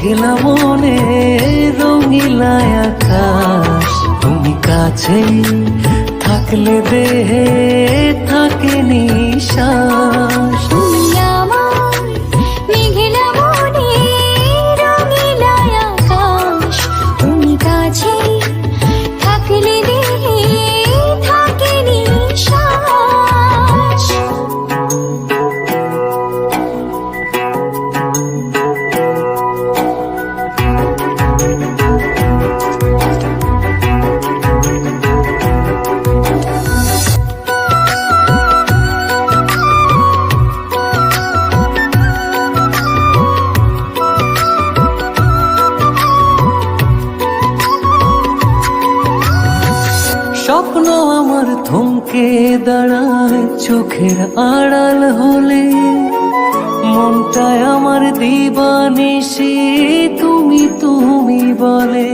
মেঘলা মনে রঙিলা আকাশ, তুমি কাছে থাকলে দেহে থাকে নিশ্বাস। তুমি আমার মেঘলা মনে রঙিলা আকাশ, তুমি কাছে থাকলে দেহে থাকে নিশ্বাস। স্বপ্ন আমার থমকে দাঁড়ায় চোখের আড়াল হলে, মনটায় আমার দিবানিশি তুমি তুমি বলে।